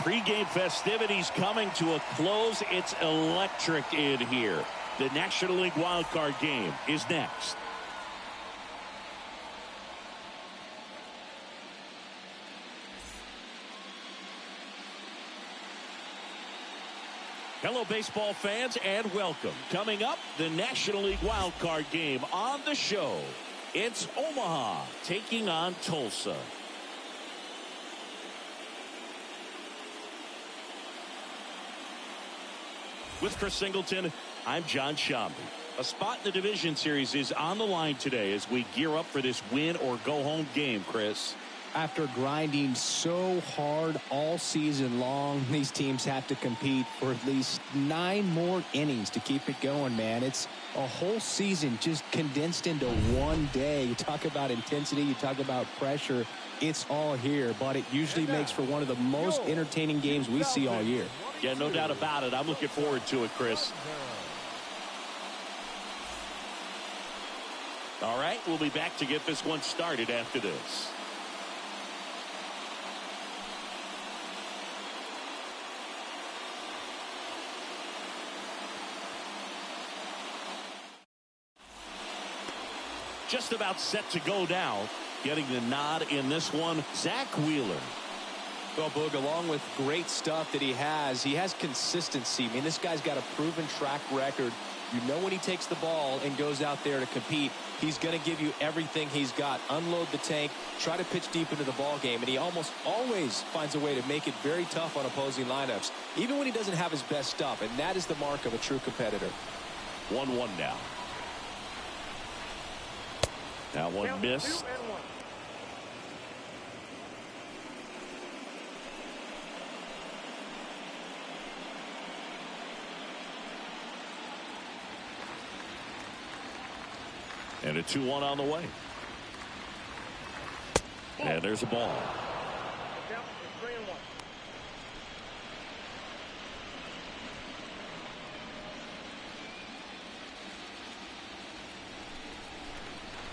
Pre-game festivities coming to a close. It's electric in here. The National League wildcard game is next. Hello, baseball fans, and welcome. Coming up, the National League wildcard game on the show. It's Omaha taking on Tulsa. With Chris Singleton, I'm John Shambi. A spot in the division series is on the line today as we gear up for this win or go home game, Chris. After grinding so hard all season long, these teams have to compete for at least 9 more innings to keep it going, man. It's a whole season just condensed into one day. You talk about intensity, you talk about pressure. It's all here, but it usually makes for one of the most entertaining games we see all year. Yeah, no doubt about it. I'm looking forward to it, Chris. All right, we'll be back to get this one started after this. Just about set to go now. Getting the nod in this one, Zach Wheeler. Well, Boog, along with great stuff that he has consistency. I mean, this guy's got a proven track record. You know when he takes the ball and goes out there to compete, he's going to give you everything he's got. Unload the tank, try to pitch deep into the ball game, and he almost always finds a way to make it very tough on opposing lineups, even when he doesn't have his best stuff, and that is the mark of a true competitor. 1-1 now. That one missed. And a 2-1 on the way. And there's a ball.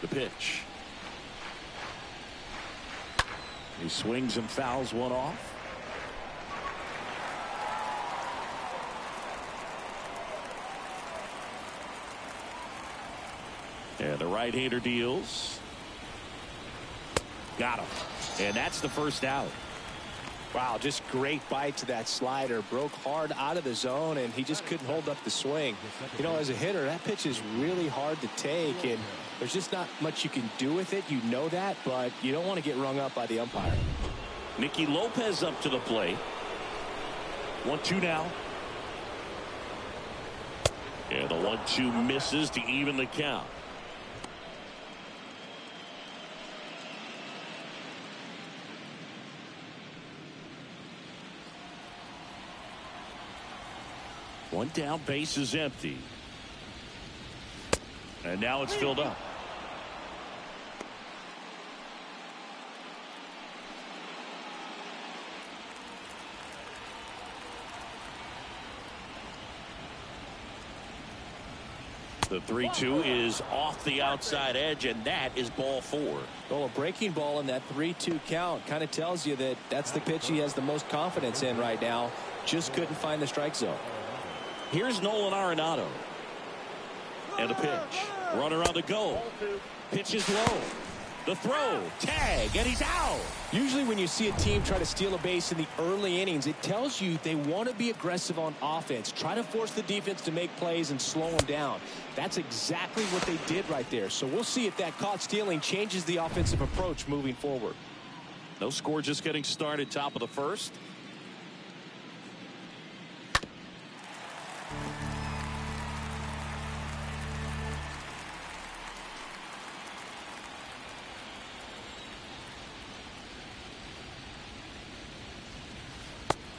The pitch. He swings and fouls one off. And the right-hander deals. Got him. And that's the first out. Wow, just great bite to that slider. Broke hard out of the zone, and he just couldn't hold up the swing. You know, as a hitter, that pitch is really hard to take, and there's just not much you can do with it. You know that, but you don't want to get rung up by the umpire. Nicky Lopez up to the plate. 1-2 now. And the 1-2 misses to even the count. One down, base is empty. And now it's filled up. The 3-2 is off the outside edge, and that is ball 4. Well, a breaking ball in that 3-2 count kind of tells you that that's the pitch he has the most confidence in right now. Just couldn't find the strike zone. Here's Nolan Arenado. And a pitch. Runner on the go. Pitch is low. The throw. Tag. And he's out. Usually when you see a team try to steal a base in the early innings, it tells you they want to be aggressive on offense. Try to force the defense to make plays and slow them down. That's exactly what they did right there. So we'll see if that caught stealing changes the offensive approach moving forward. No score, just getting started, top of the first.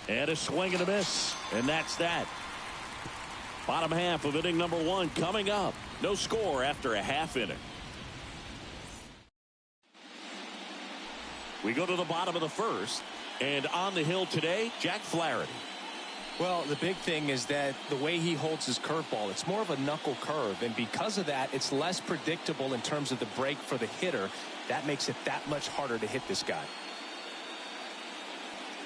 And a swing and a miss. And that's that. Bottom half of inning number 1 coming up. No score after a half inning. We go to the bottom of the first. And on the hill today, Jack Flaherty. Well, the big thing is that the way he holds his curveball, it's more of a knuckle curve. And because of that, it's less predictable in terms of the break for the hitter. That makes it that much harder to hit this guy.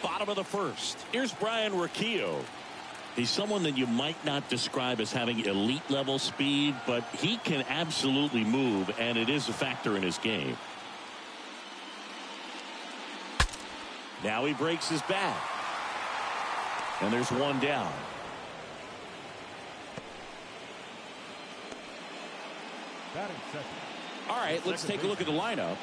bottom of the first. Here's Brian Riccio. He's someone that you might not describe as having elite level speed, but he can absolutely move, and it is a factor in his game. Now he breaks his bat. And there's one down. All right, let's take a look at the lineup.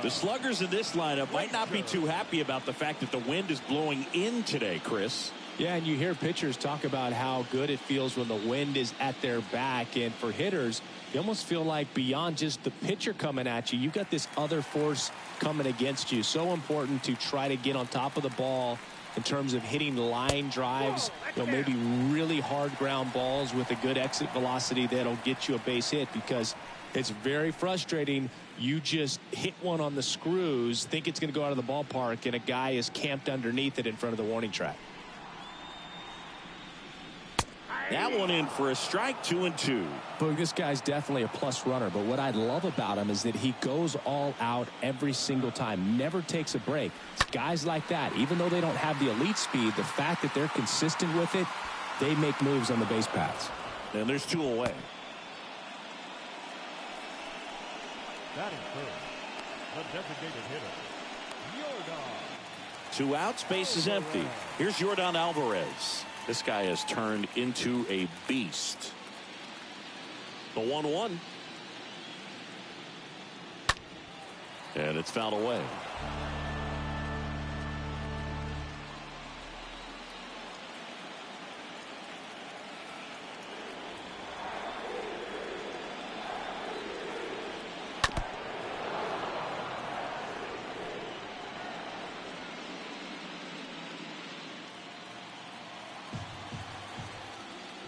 The sluggers in this lineup might not be too happy about the fact that the wind is blowing in today, Chris. Yeah, and you hear pitchers talk about how good it feels when the wind is at their back. And for hitters, you almost feel like beyond just the pitcher coming at you, you've got this other force coming against you. So important to try to get on top of the ball in terms of hitting line drives, maybe really hard ground balls with a good exit velocity that'll get you a base hit, because it's very frustrating. You just hit one on the screws, think it's going to go out of the ballpark, and a guy is camped underneath it in front of the warning track. That one in for a strike, 2-2. Boog, this guy's definitely a plus runner, but what I love about him is that he goes all out every single time, never takes a break. It's guys like that, even though they don't have the elite speed, the fact that they're consistent with it, they make moves on the base paths. And there's two away. Batting first, the designated hitter, Yordan. 2 outs, base is empty. Here's Yordan Alvarez. This guy has turned into a beast. The 1-1. And it's fouled away.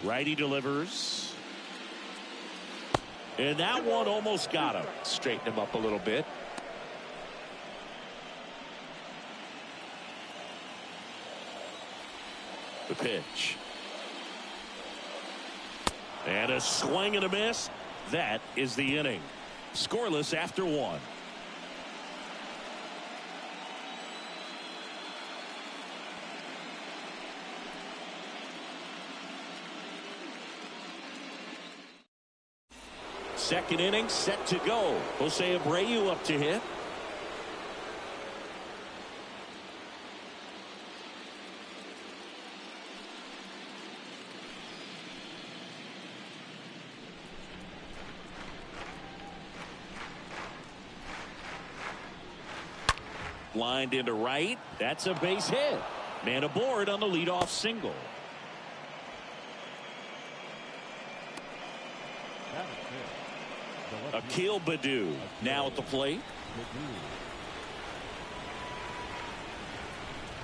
Righty delivers. And that one almost got him. Straighten him up a little bit. The pitch. And a swing and a miss. That is the inning. Scoreless after 1. Second inning set to go. Jose Abreu up to hit. Lined into right. That's a base hit. Man aboard on the leadoff single. Akil Baddoo now at the plate.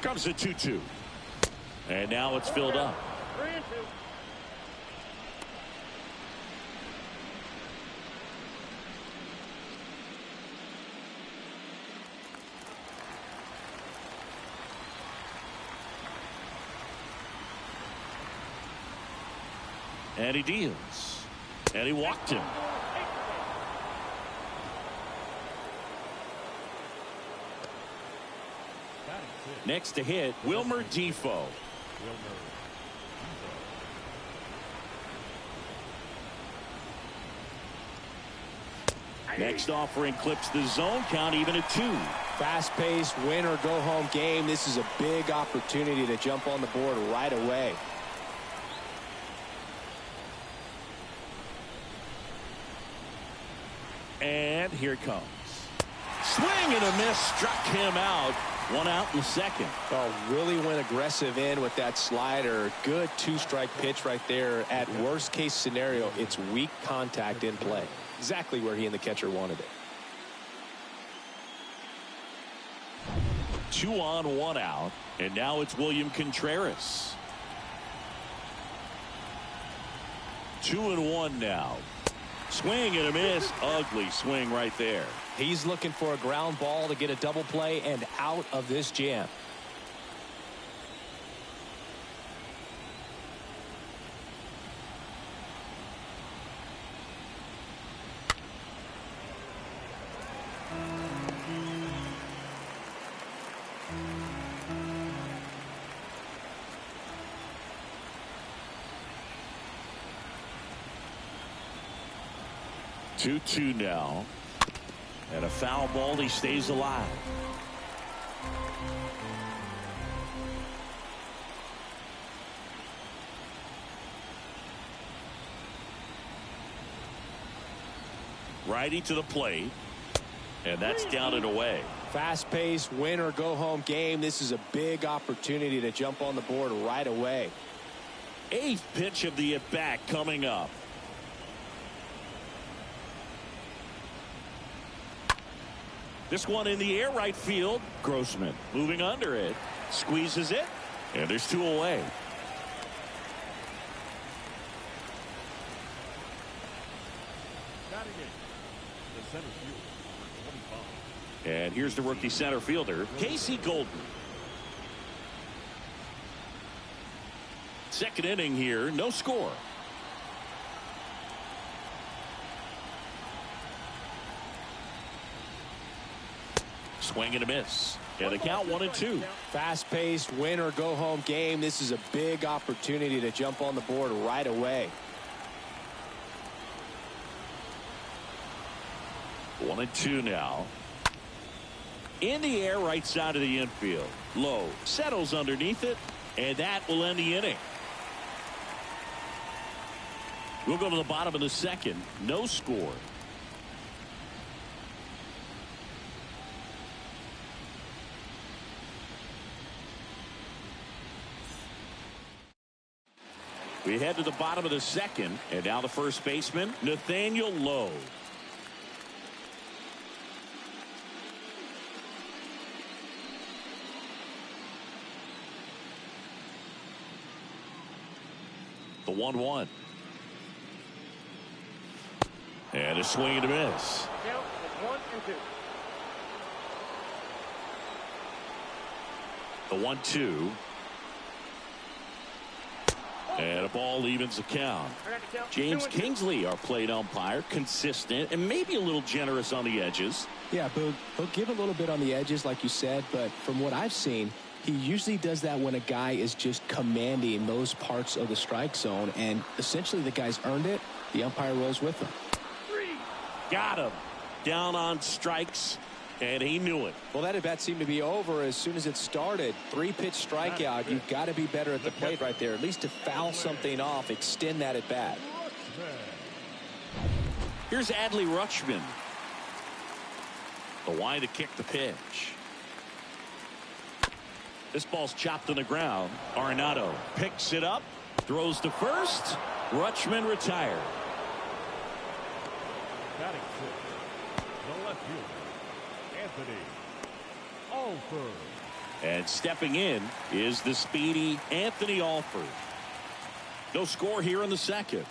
Comes a 2-2. And now it's filled up. And he deals. And he walked him. Next to hit, Wilmer Defoe. Next offering clips the zone count even at 2. Fast-paced, win or go home game. This is a big opportunity to jump on the board right away. And here it comes. Swing and a miss, struck him out. 1 out in the second. Oh, really went aggressive in with that slider. Good 2-strike pitch right there. At worst case scenario, it's weak contact in play. Exactly where he and the catcher wanted it. 2 on, 1 out. And now it's William Contreras. 2-1 now. Swing and a miss. Ugly swing right there. He's looking for a ground ball to get a double play and out of this jam. 2-2 now. And a foul ball. He stays alive. Righty to the plate. And that's down and away. Fast-paced, win-or-go-home game. This is a big opportunity to jump on the board right away. 8th pitch of the at-bat coming up. This one in the air, right field. Grossman moving under it. Squeezes it. And there's 2 away. Batting in the center field, number 25. And here's the rookie center fielder, Casey Golden. Second inning here, no score. Swing and a miss. And the count 1-2. Fast-paced, win-or-go-home game. This is a big opportunity to jump on the board right away. 1-2 now. In the air, right side of the infield. Low. Settles underneath it. And that will end the inning. We'll go to the bottom of the second. No score. We head to the bottom of the second. And now the first baseman, Nathaniel Lowe. The 1-1. And a swing and a miss. Count is 1-2. The 1-2. And a ball evens the count. James Kingsley, our plate umpire, consistent and maybe a little generous on the edges. Yeah, Boog, he'll give a little bit on the edges, like you said, but from what I've seen, he usually does that when a guy is just commanding those parts of the strike zone, and essentially the guy's earned it. The umpire rolls with him. Got him. Down on strikes, and he knew it. Well, that at-bat seemed to be over as soon as it started. 3-pitch strikeout. You've got to be better at the plate right there, at least to foul something off, extend that at-bat. Here's Adley Rutschman. The line to kick the pitch. This ball's chopped on the ground. Arenado picks it up, throws to first. Rutschman retired. Batting six, the left fielder, Anthony Alford. And stepping in is the speedy Anthony Alford. No score here in the second.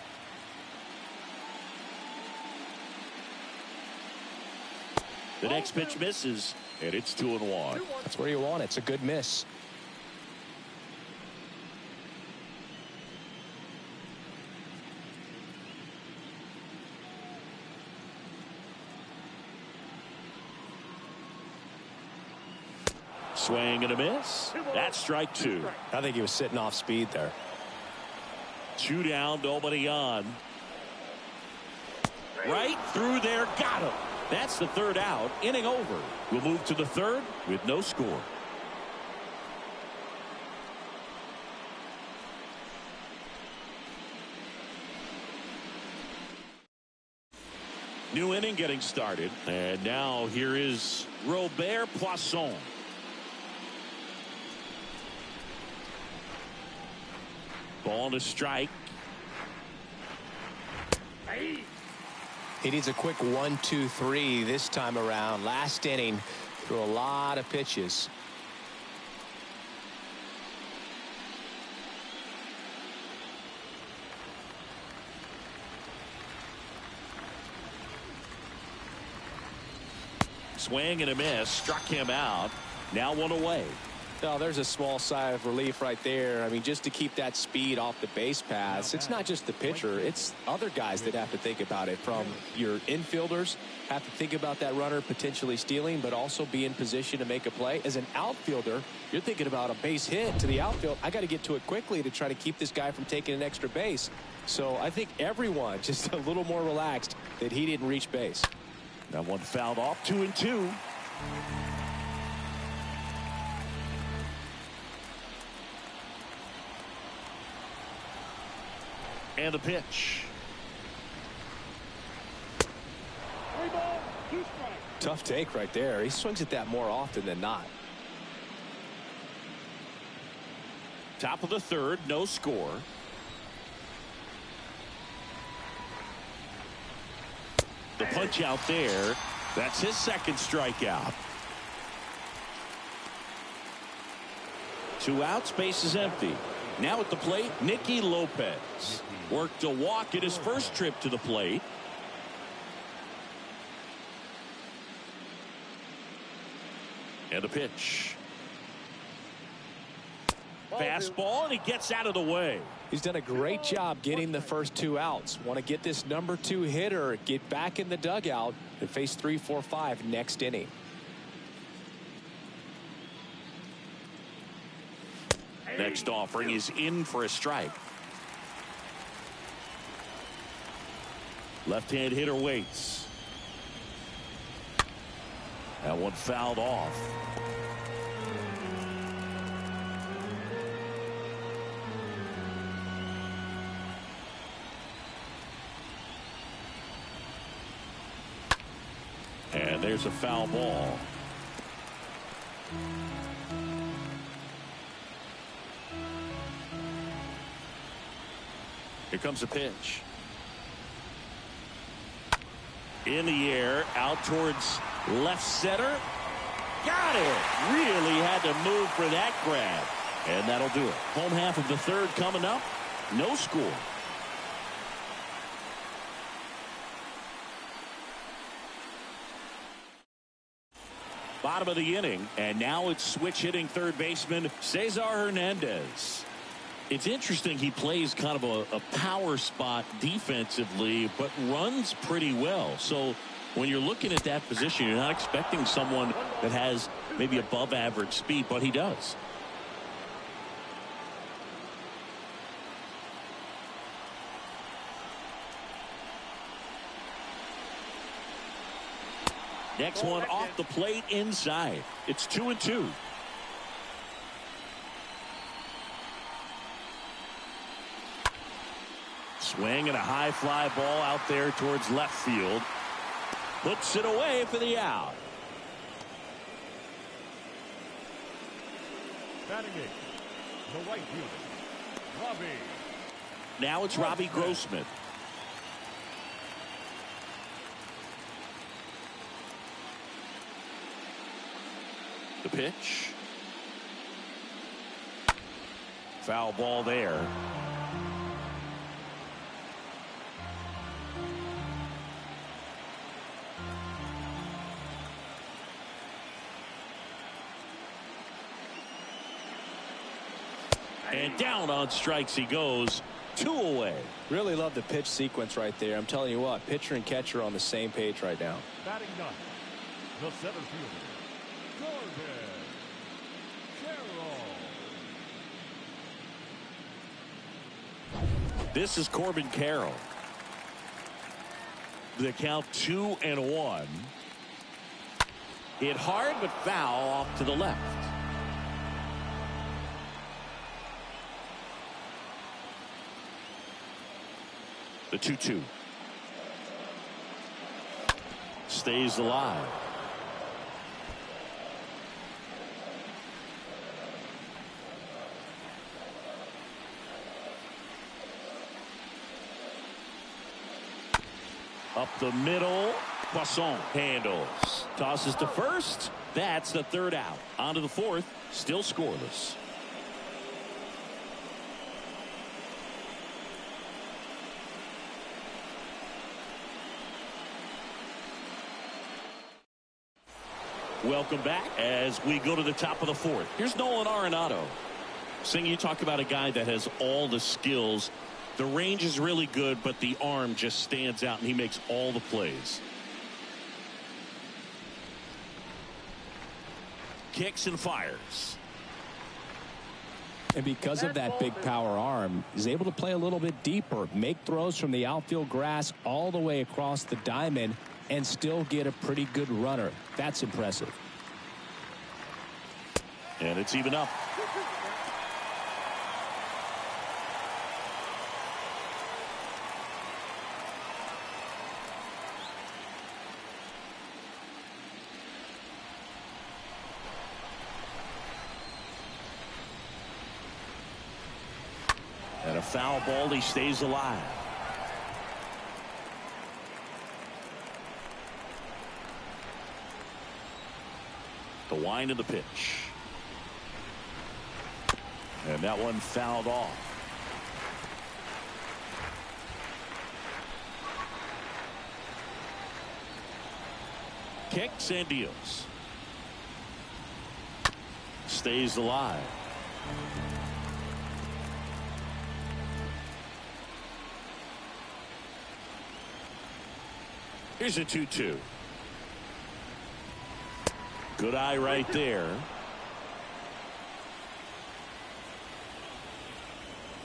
The next pitch misses, and it's 2-1. That's where you want it. It's a good miss. Swing and a miss. That's strike 2. I think he was sitting off speed there. 2 down, nobody on. Right through there, got him. That's the third out. Inning over. We'll move to the third with no score. New inning getting started. And now here is Robert Poisson. Ball to strike. He needs a quick 1-2-3 this time around. Last inning, threw a lot of pitches. Swing and a miss. Struck him out. Now 1 away. Oh, there's a small sigh of relief right there. I mean, just to keep that speed off the base paths. It's not just the pitcher. It's other guys that have to think about it. From your infielders have to think about that runner potentially stealing, but also be in position to make a play. As an outfielder, you're thinking about a base hit to the outfield. I got to get to it quickly to try to keep this guy from taking an extra base. So I think everyone just a little more relaxed that he didn't reach base. That one fouled off. 2-2. And the pitch. 3 balls, 2 strikes. Tough take right there. He swings at that more often than not. Top of the third, no score. The punch out there. That's his second strikeout. 2 outs, base is empty. Now at the plate, Nicky Lopez worked a walk at his first trip to the plate. And the pitch. Fastball, and he gets out of the way. He's done a great job getting the first 2 outs. Want to get this number 2 hitter, get back in the dugout, and face 3, 4, 5 next inning. Next offering is in for a strike. Left-hand hitter waits. That one fouled off. And there's a foul ball. Here comes a pitch. In the air, out towards left center. Got it. Really had to move for that grab. And that'll do it. Home half of the third coming up. No score. Bottom of the inning, and now it's switch hitting third baseman Cesar Hernandez. It's interesting, he plays kind of a power spot defensively, but runs pretty well. So when you're looking at that position, you're not expecting someone that has maybe above average speed, but he does. Next one off the plate inside. It's 2-2. Swing and a high fly ball out there towards left field. Puts it away for the out. Batting eighth, the right fielder, Robbie. Now it's Robbie Grossman. The pitch. Foul ball there. And down on strikes he goes. 2 away. Really love the pitch sequence right there. I'm telling you what, pitcher and catcher are on the same page right now. Batting ninth, the center fielder, Carroll. This is Corbin Carroll. The count 2-1. Hit hard but foul off to the left. The 2-2. Stays alive. Up the middle. Poisson handles. Tosses to first. That's the third out. On to the fourth. Still scoreless. Welcome back as we go to the top of the fourth. Here's Nolan Arenado. Sing, you talk about a guy that has all the skills. The range is really good, but the arm just stands out, and he makes all the plays. Kicks and fires. And because of that big power arm, he's able to play a little bit deeper, make throws from the outfield grass all the way across the diamond, and still get a pretty good runner. That's impressive. And it's even up. And a foul ball, he stays alive. The wind of the pitch. And that one fouled off. Kicks and deals. Stays alive. Here's a 2-2. Good eye right there.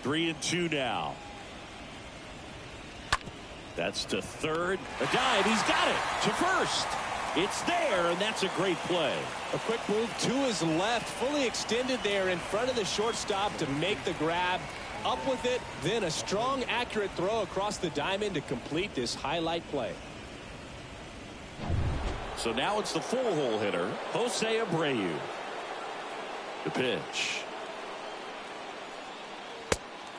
3-2 now. That's to third. A dive. He's got it to first. It's there, and that's a great play. A quick move to his left, fully extended there in front of the shortstop to make the grab. Up with it, then a strong, accurate throw across the diamond to complete this highlight play. So now it's the full-hole hitter, Jose Abreu. The pitch.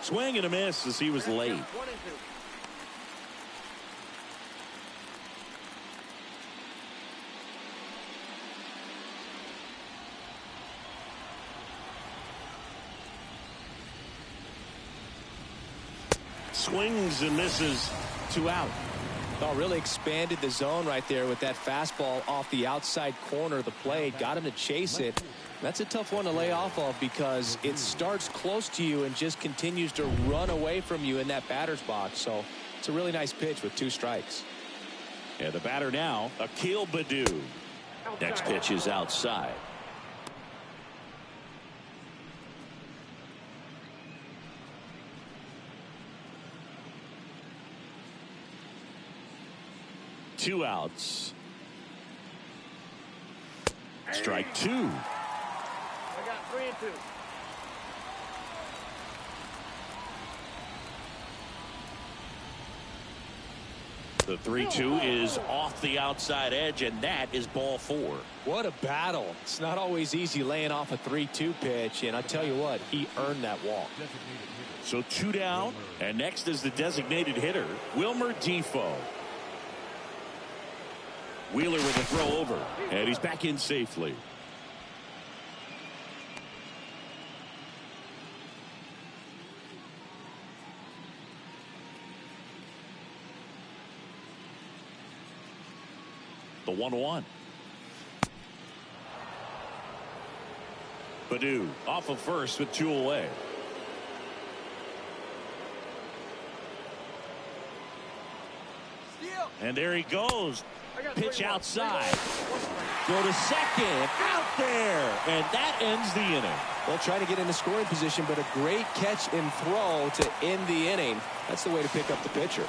Swing and a miss as he was late. Swings and misses, 2 out. Oh, really expanded the zone right there with that fastball off the outside corner of the plate. Got him to chase it. That's a tough one to lay off of because it starts close to you and just continues to run away from you in that batter's box. So it's a really nice pitch with 2 strikes. And the batter now, Akil Baddoo. Next pitch is outside. Two outs. Strike 2. I got 3-2. The 3-2 is off the outside edge, and that is ball 4. What a battle. It's not always easy laying off a 3-2 pitch, and I tell you what, he earned that walk. So 2 down, and next is the designated hitter, Wilmer Defoe. Wheeler with a throw over, and he's back in safely. The 1-1. Baddoo off of first with 2 away. And there he goes. Pitch outside. Throw to second. Out there. And that ends the inning. Well, trying to get into scoring position, but a great catch and throw to end the inning. That's the way to pick up the pitcher.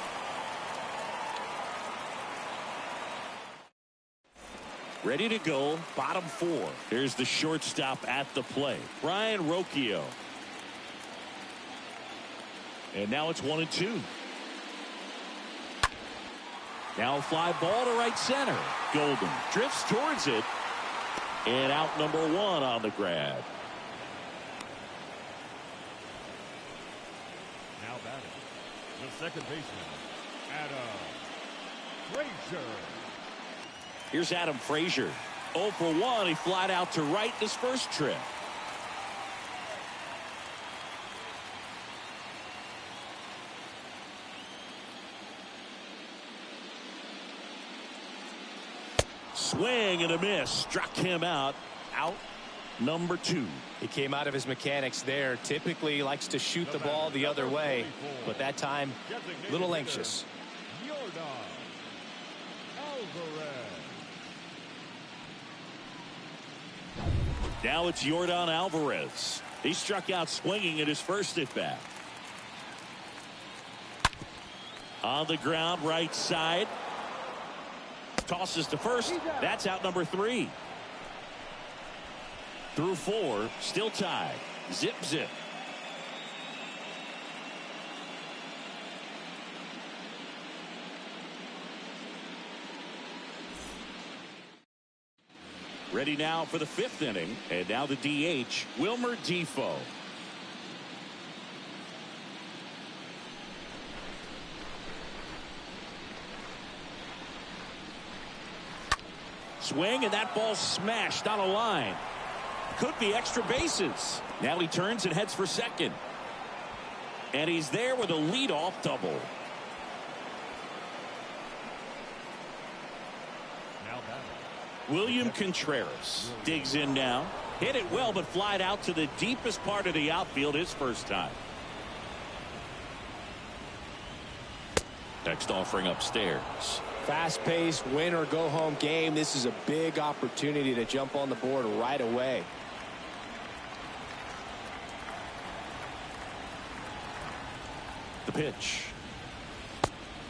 Ready to go. Bottom 4. Here's the shortstop at the plate, Brian Rocchio. And now it's 1-2. Now a fly ball to right center. Golden drifts towards it. And out number 1 on the grab. Now batting, the second baseman, Adam Frazier. Here's Adam Frazier. 0 for 1. He flied out to right this first trip. Swing and a miss. Struck him out. Out number 2. He came out of his mechanics there. Typically he likes to shoot the ball the other way, but that time a little anxious. Now it's Yordan Alvarez. He struck out swinging in his first at bat. On the ground, right side. Tosses to first. That's out number 3. Through 4, still tied. Zip, zip. Ready now for the 5th inning. And now the DH, Wilmer Defoe. Swing, and that ball smashed on a line. Could be extra bases. Now he turns and heads for second. And he's there with a leadoff double. William Contreras digs in now. Hit it well, but flied out to the deepest part of the outfield his first time. Next offering upstairs. Fast-paced, win-or-go-home game. This is a big opportunity to jump on the board right away. The pitch.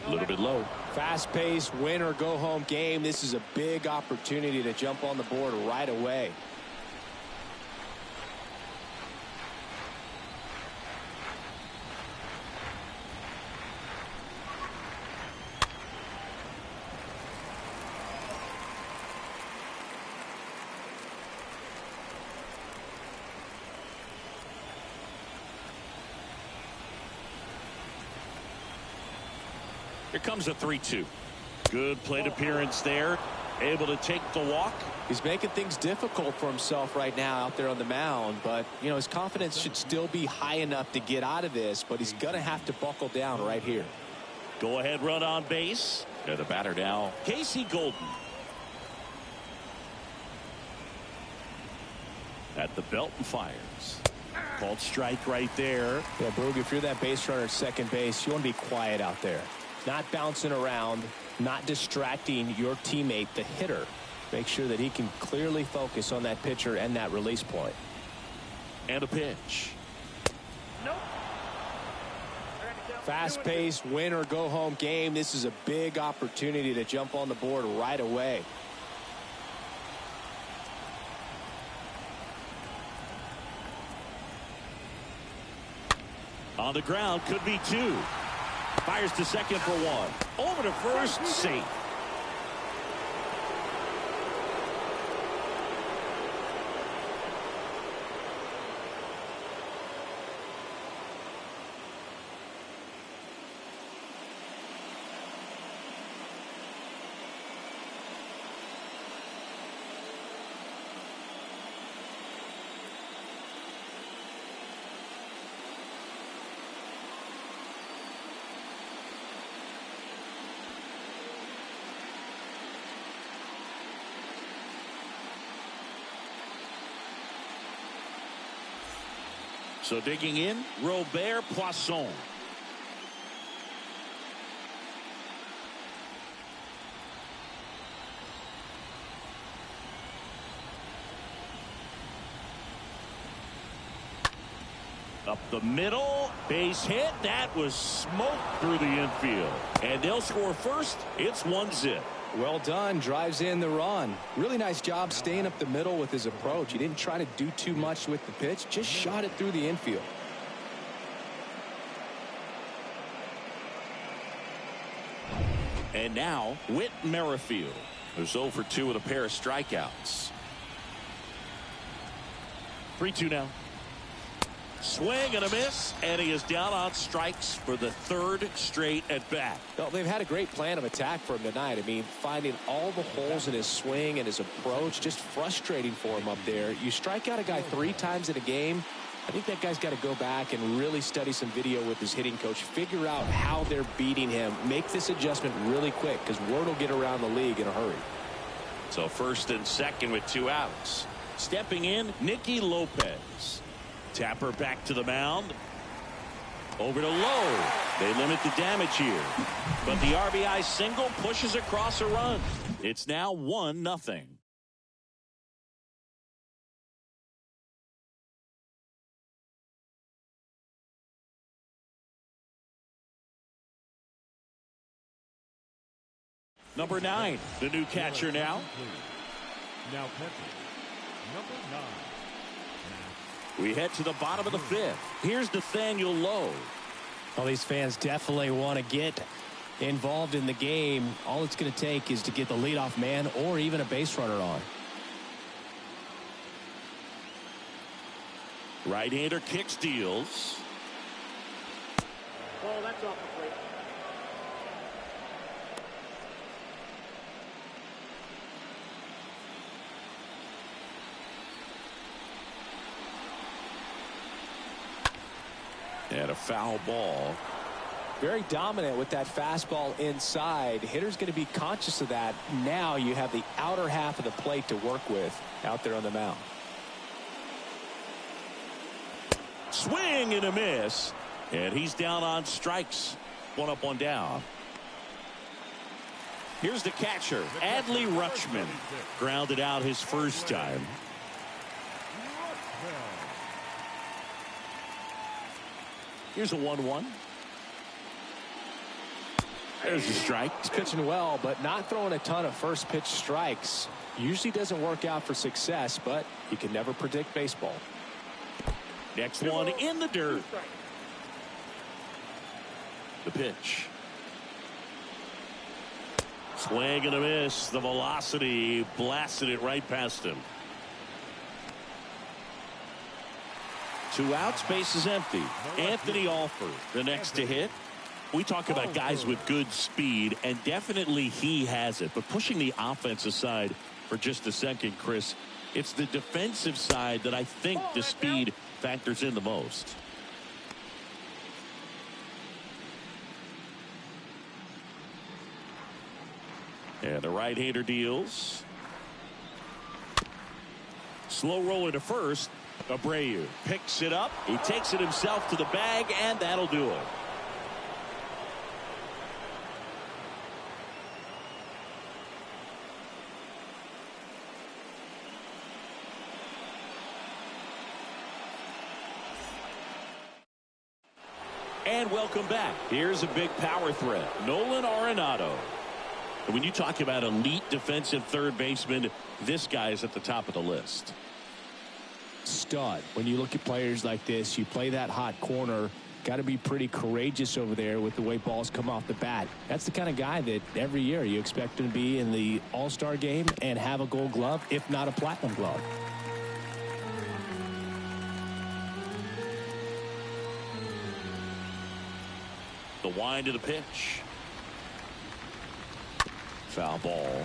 A little bit low. Fast-paced, win-or-go-home game. This is a big opportunity to jump on the board right away. Here comes a 3-2. Good plate appearance there. Able to take the walk. He's making things difficult for himself right now out there on the mound, but you know his confidence should still be high enough to get out of this, but he's gonna have to buckle down right here. Go ahead run on base. And the batter now, Casey Golden. At the belt and fires. Called strike right there. Yeah, Boog, if you're that base runner at second base, you want to be quiet out there. Not bouncing around, not distracting your teammate, the hitter. Make sure that he can clearly focus on that pitcher and that release point. And a pitch. Nope. Fast-paced, win-or-go-home game. This is a big opportunity to jump on the board right away. On the ground, could be 2. Fires to second for 1. Over to first, safe. So digging in, Robert Poisson. Up the middle, base hit. That was smoke through the infield. And they'll score first. It's 1-0. Well done. Drives in the run. Really nice job staying up the middle with his approach. He didn't try to do too much with the pitch. Just shot it through the infield. And now, Whit Merrifield, who's 0 for 2 with a pair of strikeouts. 3-2 now. Swing and a miss, and he is down on strikes for the 3rd straight at bat. Well, they've had a great plan of attack for him tonight. I mean, finding all the holes in his swing and his approach, just frustrating for him up there. You strike out a guy 3 times in a game, I think that guy's got to go back and really study some video with his hitting coach, figure out how they're beating him, make this adjustment really quick, because word will get around the league in a hurry. So first and second with 2 outs. Stepping in, Nicky Lopez. Tapper back to the mound. Over to Lowe. They limit the damage here. But the RBI single pushes across a run. It's now 1-0. Number 9, the new catcher now. Now catching, number 9. We head to the bottom of the 5th. Here's Nathaniel Lowe. Well, these fans definitely want to get involved in the game. All it's going to take is to get the leadoff man or even a base runner on. Right-hander kicks, deals. Ball, that's off the plate. And a foul ball. Very dominant with that fastball inside. Hitter's going to be conscious of that. Now you have the outer half of the plate to work with out there on the mound. Swing and a miss. And he's down on strikes. 1 up, 1 down. Here's the catcher, Adley Rutschman. Grounded out his first time. Here's a 1-1. There's a strike. He's pitching well, but not throwing a ton of first pitch strikes. Usually doesn't work out for success, but you can never predict baseball. Next one in the dirt. The pitch. Swing and a miss. The velocity blasted it right past him. 2 outs, base is empty. Anthony Alford, the next to hit. We talk about guys with good speed, and definitely he has it. But pushing the offense aside for just a second, Chris, it's the defensive side that I think the speed factors in the most. And the right-hander deals. Slow roller to first. Abreu picks it up. He takes it himself to the bag, and that'll do it. And welcome back. Here's a big power threat, Nolan Arenado. And when you talk about elite defensive third baseman, this guy is at the top of the list. Stud. When you look at players like this, you play that hot corner, got to be pretty courageous over there with the way balls come off the bat. That's the kind of guy that every year you expect him to be in the All-Star game and have a Gold Glove, if not a Platinum Glove. The wind of the pitch. Foul ball.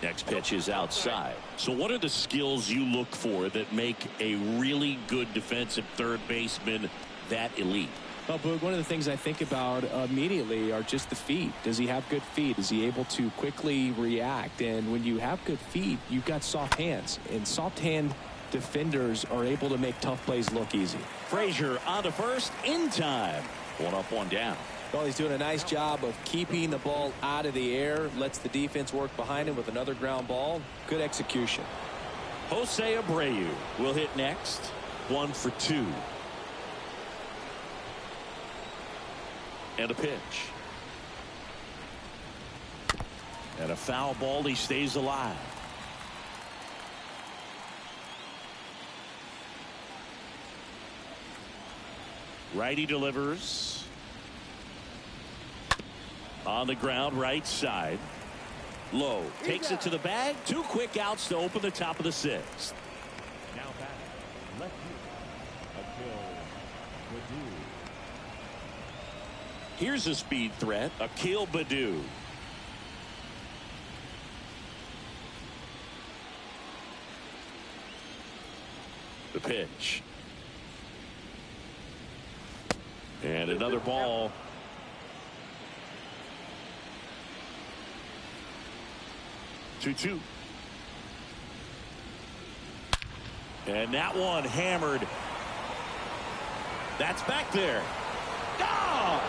Next pitch is outside. So what are the skills you look for that make a really good defensive third baseman that elite? Well, Boog, one of the things I think about immediately are just the feet. Does he have good feet? Is he able to quickly react? And when you have good feet, you've got soft hands. And soft hand defenders are able to make tough plays look easy. Frazier on to first in time. 1 up, 1 down. Well, he's doing a nice job of keeping the ball out of the air. Lets the defense work behind him with another ground ball. Good execution. Jose Abreu will hit next. 1 for 2. And a pitch. And a foul ball. He stays alive. Righty delivers. On the ground, right side. Low takes it to the bag. 2 quick outs to open the top of the 6th. Now batting, left field, Akil Baddoo. Here's a speed threat, Akil Baddoo. The pitch. And another ball. Two. And that one hammered. That's back there. Oh!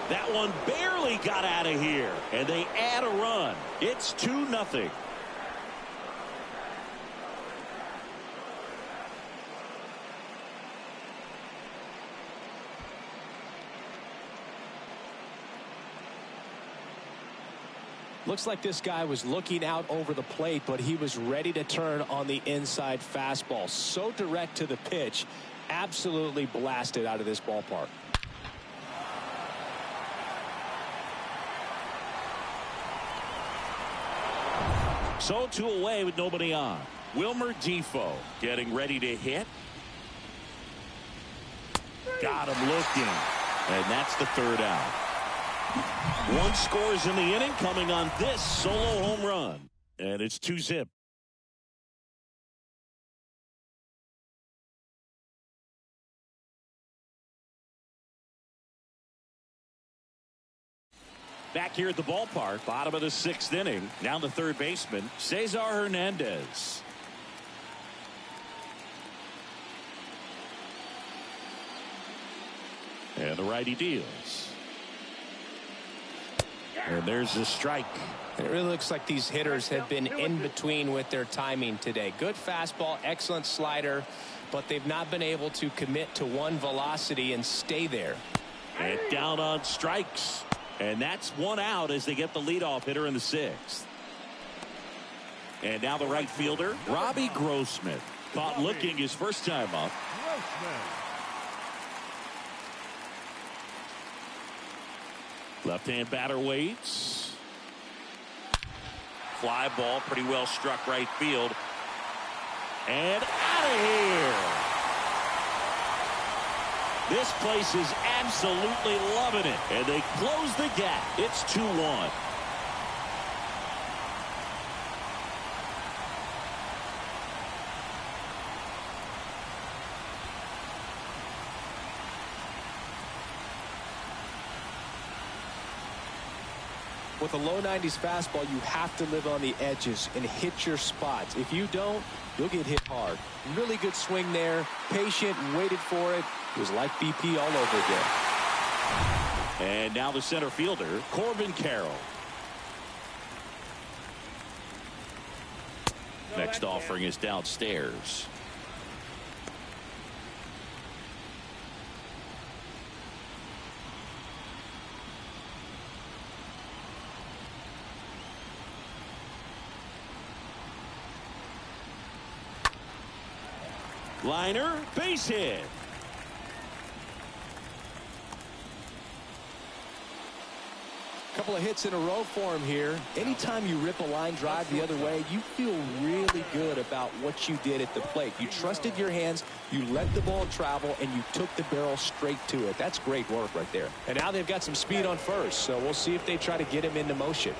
That one barely got out of here. And they add a run. It's 2-0. Looks like this guy was looking out over the plate, but he was ready to turn on the inside fastball. So direct to the pitch, absolutely blasted out of this ballpark. So 2 away with nobody on. Wilmer Defoe getting ready to hit. Got him looking. And that's the 3rd out. 1 scores in the inning coming on this solo home run. And it's 2-zip. Back here at the ballpark, bottom of the 6th inning. Down to third baseman, Cesar Hernandez. And the righty deals. And there's a strike. It really looks like these hitters have been in between with their timing today. Good fastball, excellent slider, but they've not been able to commit to one velocity and stay there. And down on strikes. And that's 1 out as they get the leadoff hitter in the 6th. And now the right fielder, Robbie Grossman. Caught looking his first time up. Left-hand batter waits. Fly ball, pretty well struck right field. And out of here. This place is absolutely loving it. And they close the gap. It's 2-1. With a low 90s fastball, you have to live on the edges and hit your spots. If you don't, you'll get hit hard. Really good swing there. Patient, waited for it. It was like BP all over again. And now the center fielder, Corbin Carroll. Next offering is downstairs. Liner, base hit. Couple of hits in a row for him here. Anytime you rip a line drive the other way, you feel really good about what you did at the plate. You trusted your hands, you let the ball travel, and you took the barrel straight to it. That's great work right there. And now they've got some speed on first, so we'll see if they try to get him into motion.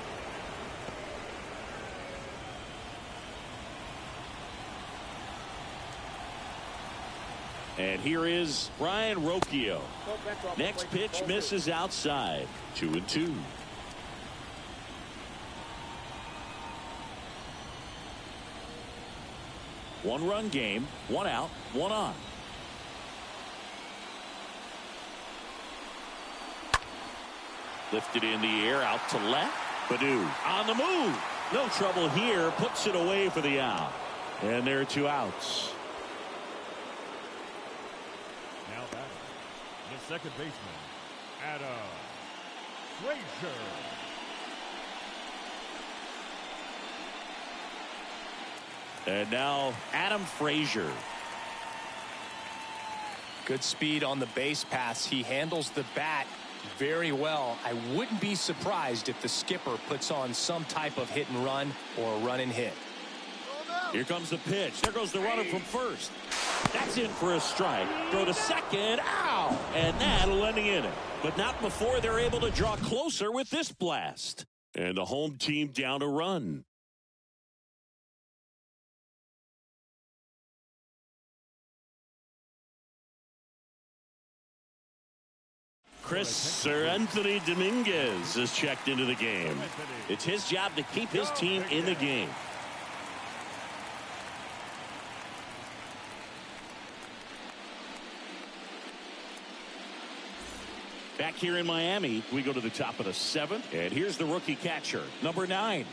And here is Brian Rocchio. Next pitch misses outside. 2-2. One-run game, 1 out, 1 on. Lifted in the air, out to left. Baddoo on the move. No trouble here. Puts it away for the out. And there are 2 outs. Now batting, the second baseman, Adam Frazier. And now Adam Frazier. Good speed on the base pass. He handles the bat very well. I wouldn't be surprised if the skipper puts on some type of hit and run or a run and hit. Here comes the pitch. There goes the runner from first. That's in for a strike. Throw to second. Ow! And that'll end the inning. But not before they're able to draw closer with this blast. And the home team down a run. Sir Anthony Dominguez is checked into the game. It's his job to keep his team in the game. Back here in Miami, we go to the top of the 7th, and here's the rookie catcher, number 9.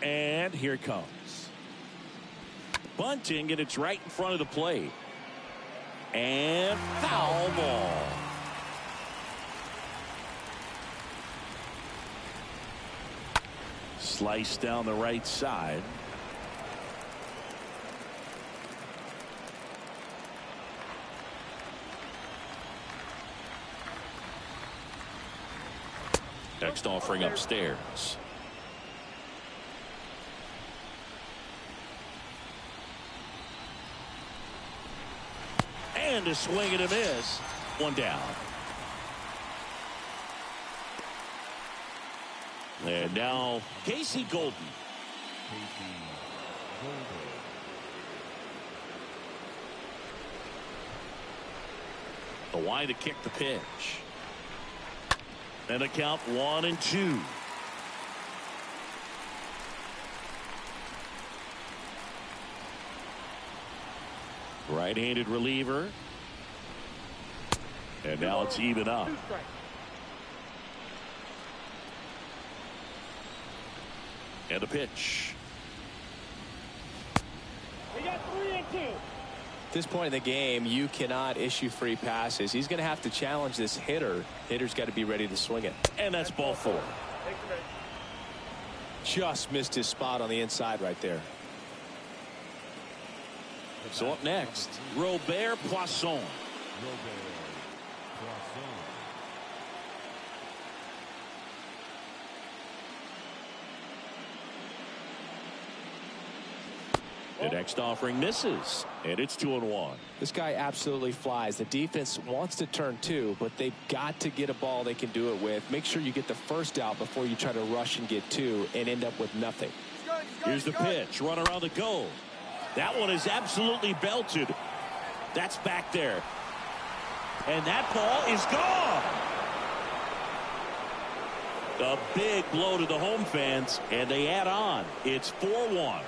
And here it comes. Bunting, and it's right in front of the plate. And foul ball. Slice down the right side. Next offering upstairs. And a swing and a miss. One down. And now Casey Golden. The wide to kick the pitch. And a count 1-2. Right-handed reliever. And now it's even up. And a pitch. We got 3-2. At this point in the game, you cannot issue free passes. He's going to have to challenge this hitter. Hitter's got to be ready to swing it. And that's ball 4. Just missed his spot on the inside right there. So up next, Robert Poisson. The next offering misses, and it's 2-1. This guy absolutely flies. The defense wants to turn 2, but they've got to get a ball they can do it with. Make sure you get the first out before you try to rush and get 2 and end up with nothing. Here's the pitch. Run around the goal. That one is absolutely belted. That's back there. And that ball is gone. A big blow to the home fans, and they add on. It's 4-1.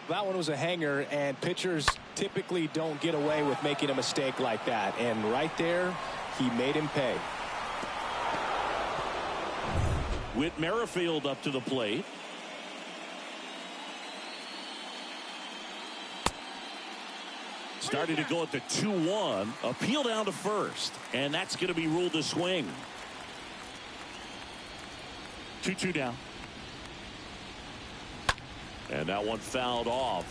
That one was a hanger, and pitchers typically don't get away with making a mistake like that. And right there, he made him pay. Whit Merrifield up to the plate. Starting to go at the 2-1. Appeal down to first, and that's going to be ruled a swing. 2-2 down. And that one fouled off.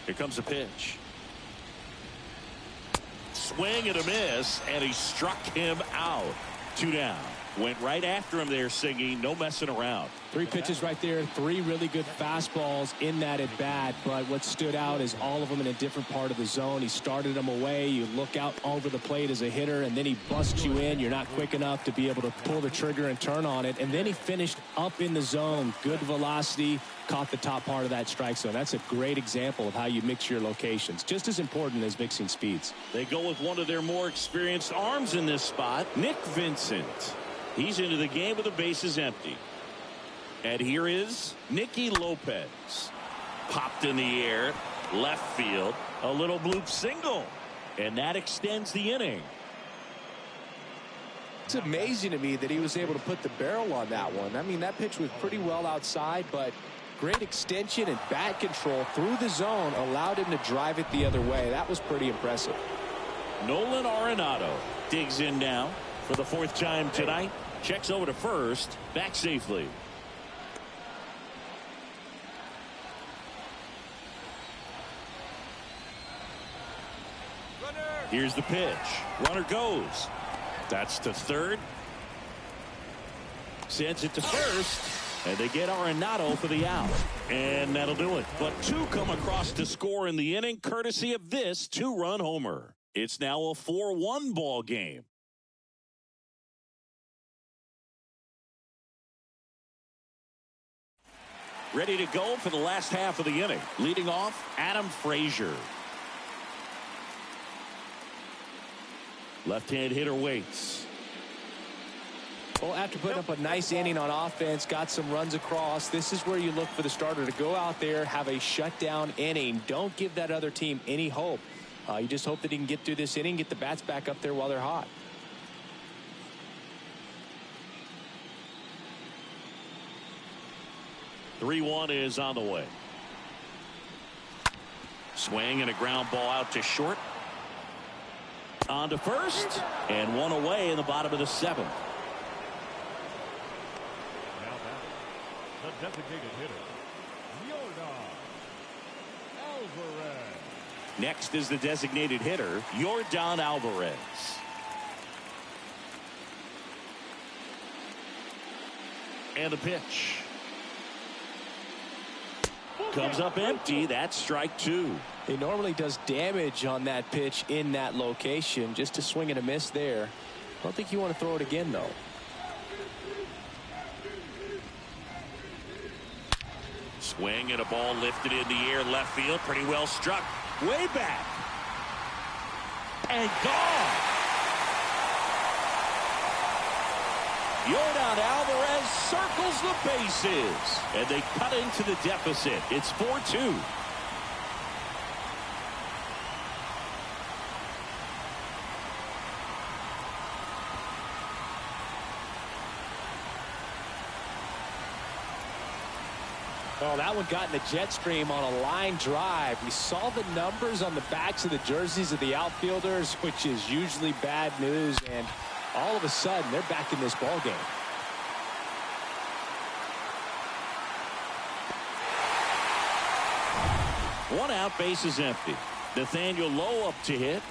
Here comes a pitch. Swing and a miss, and he struck him out. 2 down. Went right after him there, Siggy. No messing around. 3 pitches right there. 3 really good fastballs in that at bat. But what stood out is all of them in a different part of the zone. He started them away. You look out over the plate as a hitter, and then he busts you in. You're not quick enough to be able to pull the trigger and turn on it. And then he finished up in the zone. Good velocity. Caught the top part of that strike zone. That's a great example of how you mix your locations. Just as important as mixing speeds. They go with one of their more experienced arms in this spot, Nick Vincent. He's into the game with the bases empty. And here is Nicky Lopez. Popped in the air, left field, a little bloop single. And that extends the inning. It's amazing to me that he was able to put the barrel on that one. I mean, that pitch was pretty well outside, but great extension and bat control through the zone allowed him to drive it the other way. That was pretty impressive. Nolan Arenado digs in now for the 4th time tonight. Checks over to first. Back safely. Here's the pitch. Runner goes. That's to third. Sends it to first. And they get Arenado for the out. And that'll do it. But two come across to score in the inning, courtesy of this two-run homer. It's now a 4-1 ball game. Ready to go for the last half of the inning. Leading off, Adam Frazier. Left-hand hitter waits. Well, after putting up a nice inning on offense, got some runs across, this is where you look for the starter to go out there, have a shutdown inning. Don't give that other team any hope. You just hope that he can get through this inning, get the bats back up there while they're hot. (3-1) is on the way. Swing and a ground ball out to short. On to first, and one away in the bottom of the seventh. Now back, the designated hitter, Yordan Alvarez. Next is the designated hitter, Yordan Alvarez. And the pitch. Comes up empty. That's strike two. He normally does damage on that pitch in that location. Just a swing and a miss there. I don't think you want to throw it again, though. Swing and a ball lifted in the air, left field. Pretty well struck. Way back. And gone. Yordan Alvarez circles the bases. And they cut into the deficit. It's 4-2. Oh, that one got in the jet stream on a line drive. We saw the numbers on the backs of the jerseys of the outfielders, which is usually bad news, and all of a sudden they're back in this ball game. One out, base is empty. Nathaniel Lowe up to hit.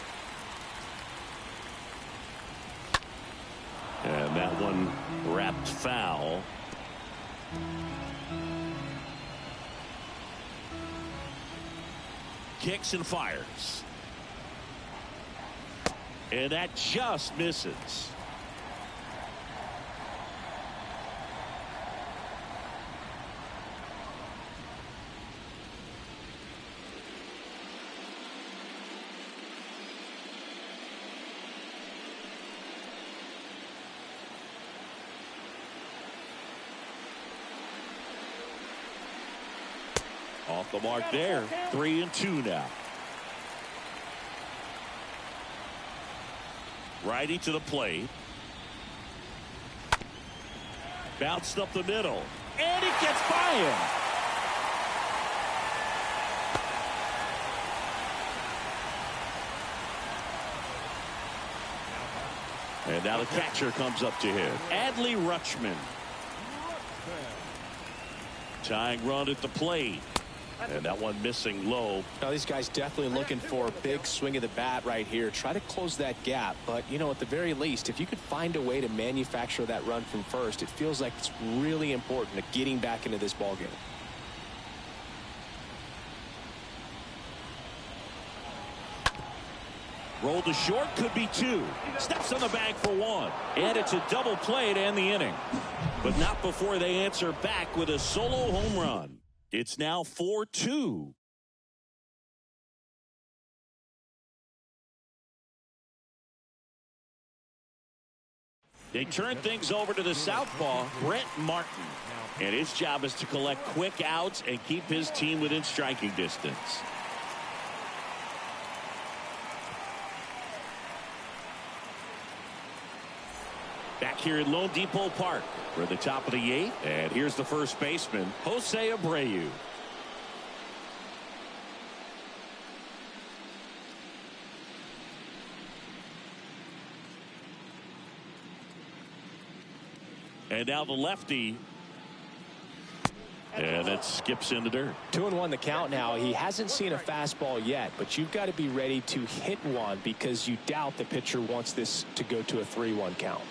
And that one wrapped foul. Kicks and fires. And that just misses. Off the mark there. 3-2 now. Righty to the plate. Bounced up the middle. And it gets by him. And now the catcher comes up to him. Adley Rutschman. Tying run at the plate. And that one missing low. Now these guys definitely looking for a big swing of the bat right here. Try to close that gap. But, you know, at the very least, if you could find a way to manufacture that run from first, it feels like it's really important to getting back into this ball game. Rolled to short, could be two. Steps on the bag for one. And it's a double play to end the inning. But not before they answer back with a solo home run. It's now 4-2. They turn things over to the southpaw, Brent Martin. And his job is to collect quick outs and keep his team within striking distance. Back here at Lone Depot Park. We're at the top of the 8th. And here's the first baseman, Jose Abreu. And now the lefty. And it skips in the dirt. 2-1 the count now. He hasn't seen a fastball yet, but you've got to be ready to hit one because you doubt the pitcher wants this to go to a 3-1 count.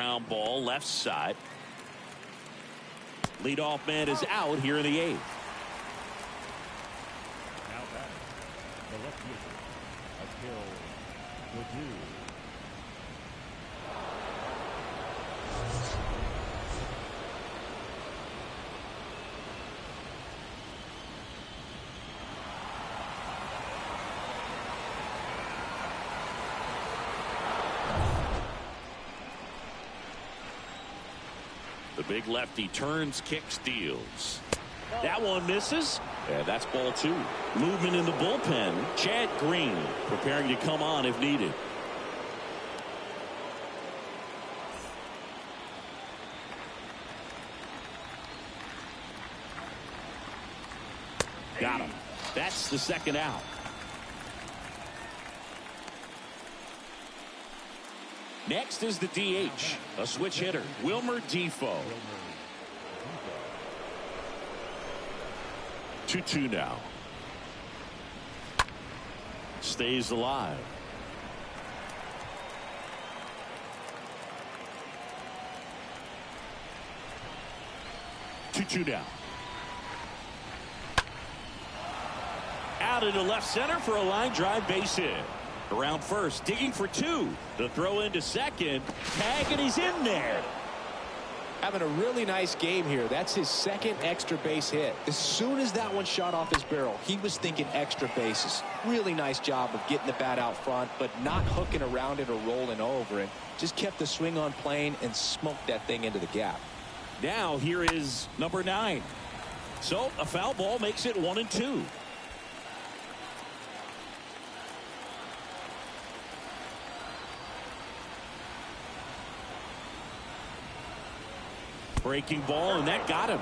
ground ball left side. Leadoff man is out here in the 8th. Now batting, the left fielder, Akil Baddoo. The big lefty turns, kicks, deals. That one misses. And that's ball 2. Movement in the bullpen. Chad Green preparing to come on if needed. Got him. That's the second out. Next is the DH, a switch hitter, Wilmer Defoe. 2-2 now. Stays alive. Two down. Out into left center for a line drive base hit. Around first, digging for 2. The throw into second. Tag, and he's in there. Having a really nice game here. That's his second extra base hit. As soon as that one shot off his barrel, he was thinking extra bases. Really nice job of getting the bat out front, but not hooking around it or rolling over it. Just kept the swing on plane and smoked that thing into the gap. Now here is number 9. So a foul ball makes it 1-2. Breaking ball, and that got him.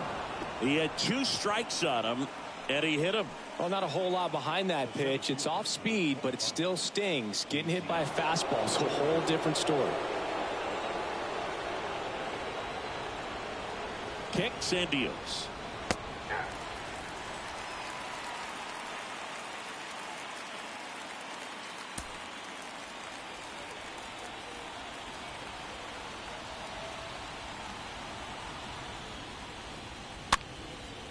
He had 2 strikes on him, and he hit him. Well, not a whole lot behind that pitch. It's off speed, but it still stings. Getting hit by a fastball is a whole different story. Kicks and deals.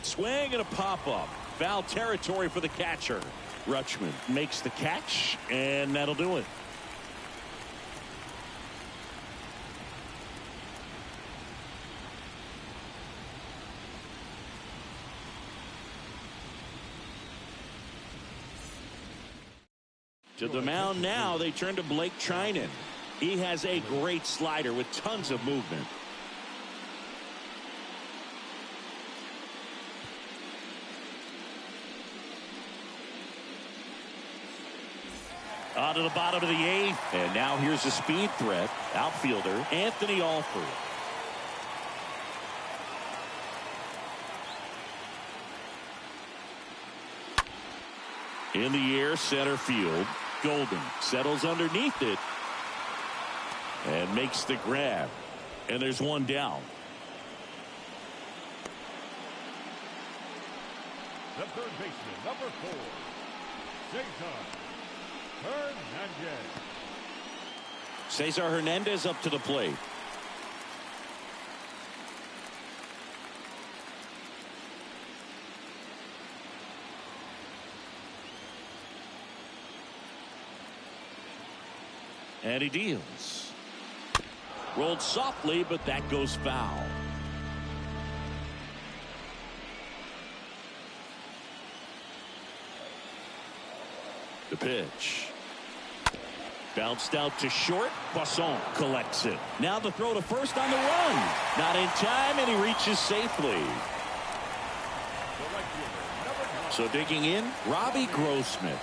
Swing and a pop-up. Foul territory for the catcher. Rutschman makes the catch, and that'll do it. To the mound now, they turn to Blake Trinan. He has a great slider with tons of movement. On to the bottom of the 8th. And now here's a speed threat. Outfielder Anthony Alford. In the air, center field. Golden settles underneath it and makes the grab. And there's one down. The third baseman, number 4, Cesar Hernandez. Cesar Hernandez up to the plate. And he deals. Rolled softly, but that goes foul. The pitch. Bounced out to short. Poisson collects it. Now the throw to first on the run. Not in time, and he reaches safely. So digging in, Robbie Grossman.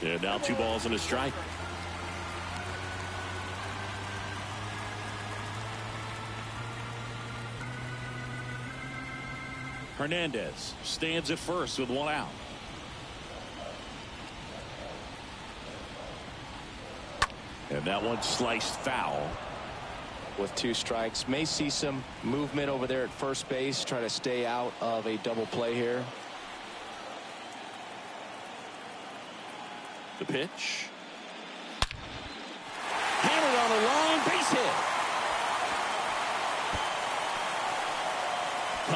And now 2 balls and a strike. Hernandez stands at first with 1 out. And that one sliced foul. With 2 strikes, may see some movement over there at first base. Try to stay out of a double play here. The pitch.